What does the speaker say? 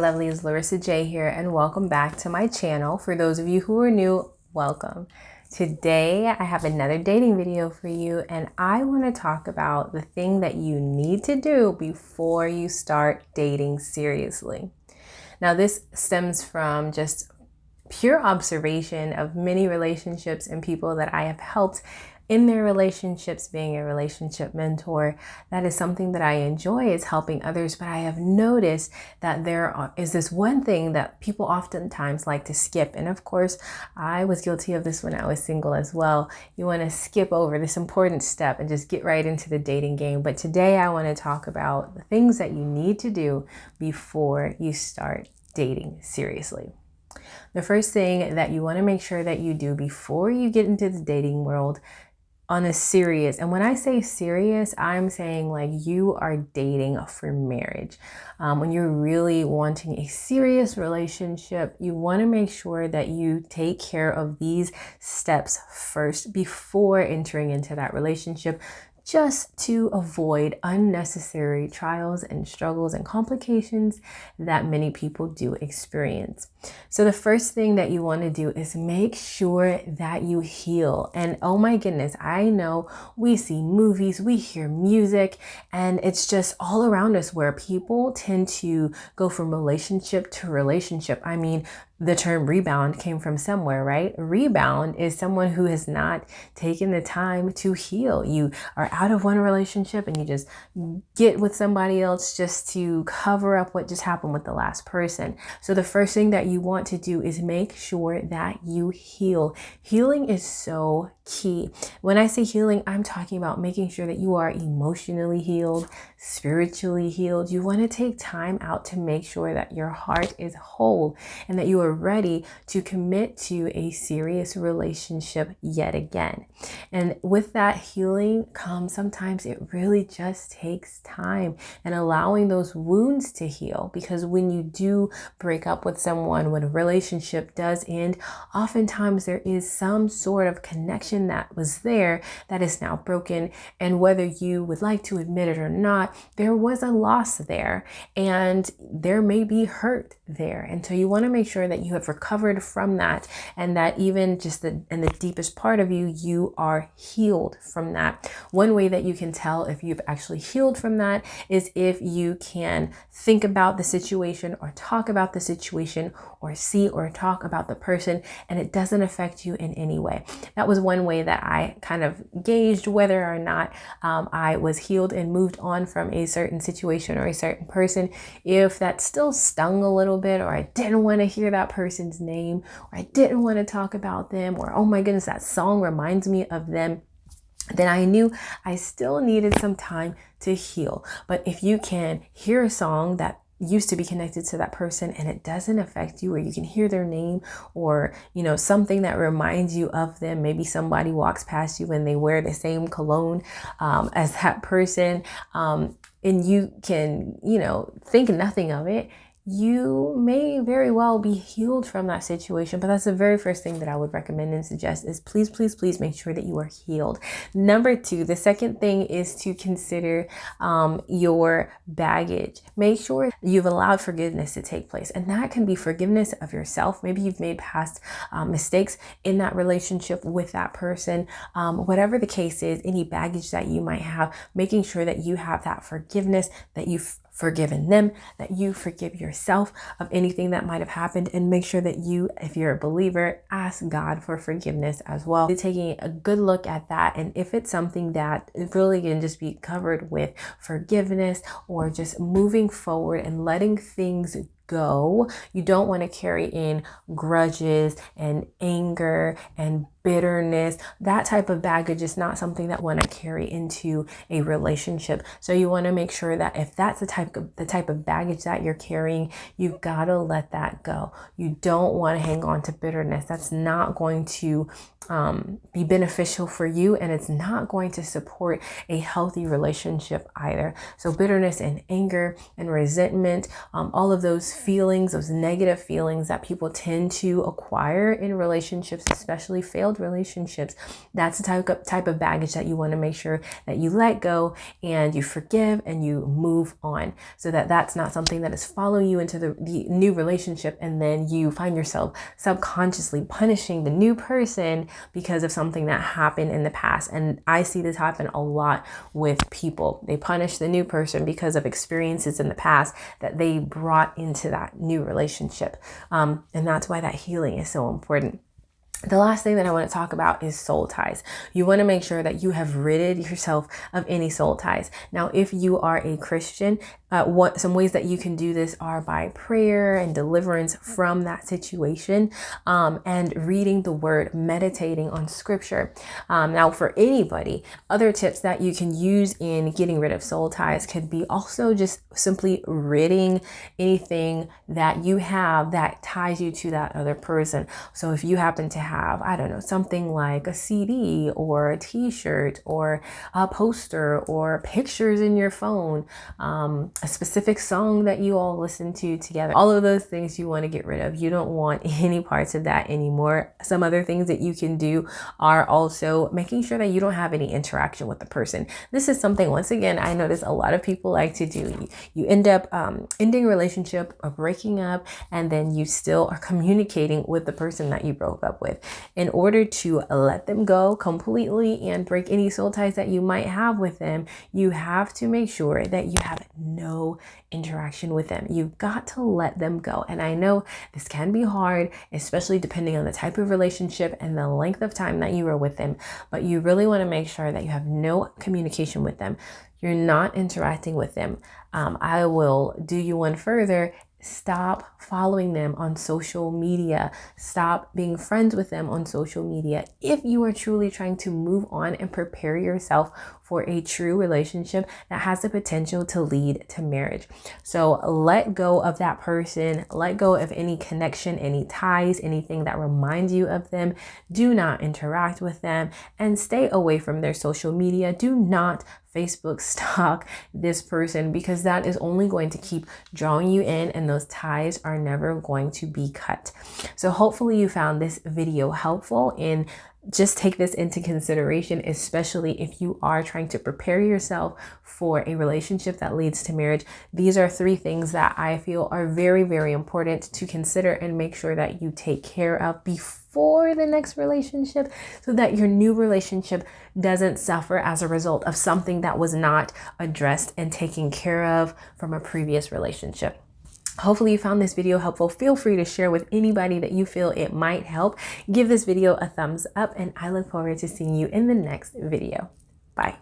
lovelies, Larissa J here, and welcome back to my channel. For those of you who are new, welcome. Today I have another dating video for you, and I want to talk about the thing that you need to do before you start dating seriously. Now, this stems from just pure observation of many relationships and people that I have helped in their relationships, being a relationship mentor. That is something that I enjoy, is helping others. But I have noticed that there is this one thing that people oftentimes like to skip. And of course, I was guilty of this when I was single as well. You want to skip over this important step and just get right into the dating game. But today I want to talk about the things that you need to do before you start dating seriously. The first thing that you want to make sure that you do before you get into the dating world on a serious, and when I say serious, I'm saying like you are dating for marriage. When you're really wanting a serious relationship, you want to make sure that you take care of these steps first before entering into that relationship, just to avoid unnecessary trials and struggles and complications that many people do experience. So the first thing that you want to do is make sure that you heal. And oh my goodness, I know we see movies, we hear music, and it's just all around us where people tend to go from relationship to relationship. I mean, the term rebound came from somewhere, right? Rebound is someone who has not taken the time to heal. You are out of one relationship and you just get with somebody else just to cover up what just happened with the last person. So the first thing that you want to do is make sure that you heal. Healing is so key. When I say healing, I'm talking about making sure that you are emotionally healed, spiritually healed. You want to take time out to make sure that your heart is whole and that you are ready to commit to a serious relationship yet again. And with that healing comes, sometimes it really just takes time and allowing those wounds to heal, because when you do break up with someone, when a relationship does end, oftentimes there is some sort of connection that was there that is now broken. And whether you would like to admit it or not, there was a loss there and there may be hurt there. And so you want to make sure that you have recovered from that, and that even just in the deepest part of you, you are healed from that. One way that you can tell if you've actually healed from that is if you can think about the situation or talk about the situation or see or talk about the person and it doesn't affect you in any way. That was one way that I kind of gauged whether or not I was healed and moved on from a certain situation or a certain person. If that still stung a little bit, or I didn't want to hear that person's name, or I didn't want to talk about them, or oh my goodness, that song reminds me of them, then I knew I still needed some time to heal. But if you can hear a song that used to be connected to that person and it doesn't affect you, or you can hear their name, or something that reminds you of them, maybe somebody walks past you and they wear the same cologne as that person, and you can think nothing of it, you may very well be healed from that situation. But that's the very first thing that I would recommend and suggest is please make sure that you are healed. Number two, the second thing is to consider your baggage. Make sure you've allowed forgiveness to take place. And that can be forgiveness of yourself. Maybe you've made past mistakes in that relationship with that person. Whatever the case is, any baggage that you might have, making sure that you have that forgiveness, that you've forgiven them, that you forgive yourself of anything that might have happened, and make sure that you, if you're a believer, ask God for forgiveness as well. Taking a good look at that, and if it's something that really can just be covered with forgiveness or just moving forward and letting things go. You don't want to carry in grudges and anger and bitterness. That type of baggage is not something that want to carry into a relationship. So you want to make sure that if that's the type of baggage that you're carrying, you've got to let that go. You don't want to hang on to bitterness. That's not going to be beneficial for you, and it's not going to support a healthy relationship either. So bitterness and anger and resentment, all of those feelings, those negative feelings that people tend to acquire in relationships, especially failed failed relationships, that's the type of baggage that you want to make sure that you let go and you forgive and you move on, so that that's not something that is following you into the new relationship, and then you find yourself subconsciously punishing the new person because of something that happened in the past. And I see this happen a lot with people. They punish the new person because of experiences in the past that they brought into that new relationship. And that's why that healing is so important. The last thing that I want to talk about is soul ties. You want to make sure that you have ridded yourself of any soul ties. Now, if you are a Christian, some ways that you can do this are by prayer and deliverance from that situation, and reading the word, meditating on scripture. Now, for anybody, other tips that you can use in getting rid of soul ties could be also just simply ridding anything that you have that ties you to that other person. So if you happen to have, I don't know, something like a CD or a t-shirt or a poster or pictures in your phone, a specific song that you all listen to together, all of those things you want to get rid of. You don't want any parts of that anymore. Some other things that you can do are also making sure that you don't have any interaction with the person. This is something, once again, I notice a lot of people like to do. You end up ending a relationship or breaking up, and then you still are communicating with the person that you broke up with. In order to let them go completely and break any soul ties that you might have with them, you have to make sure that you have no interaction with them. You've got to let them go. And I know this can be hard, especially depending on the type of relationship and the length of time that you were with them, but you really want to make sure that you have no communication with them. You're not interacting with them. I will do you one further. Stop following them on social media. Stop being friends with them on social media. If you are truly trying to move on and prepare yourself for a true relationship that has the potential to lead to marriage. So let go of that person. Let go of any connection, any ties, anything that reminds you of them. Do not interact with them and stay away from their social media. Do not Facebook stalk this person, because that is only going to keep drawing you in, and those ties are never going to be cut. So hopefully you found this video helpful, and just take this into consideration, especially if you are trying to prepare yourself for a relationship that leads to marriage. These are 3 things that I feel are very, very important to consider and make sure that you take care of before the next relationship, so that your new relationship doesn't suffer as a result of something that was not addressed and taken care of from a previous relationship. Hopefully you found this video helpful. Feel free to share with anybody that you feel it might help. Give this video a thumbs up, and I look forward to seeing you in the next video. Bye.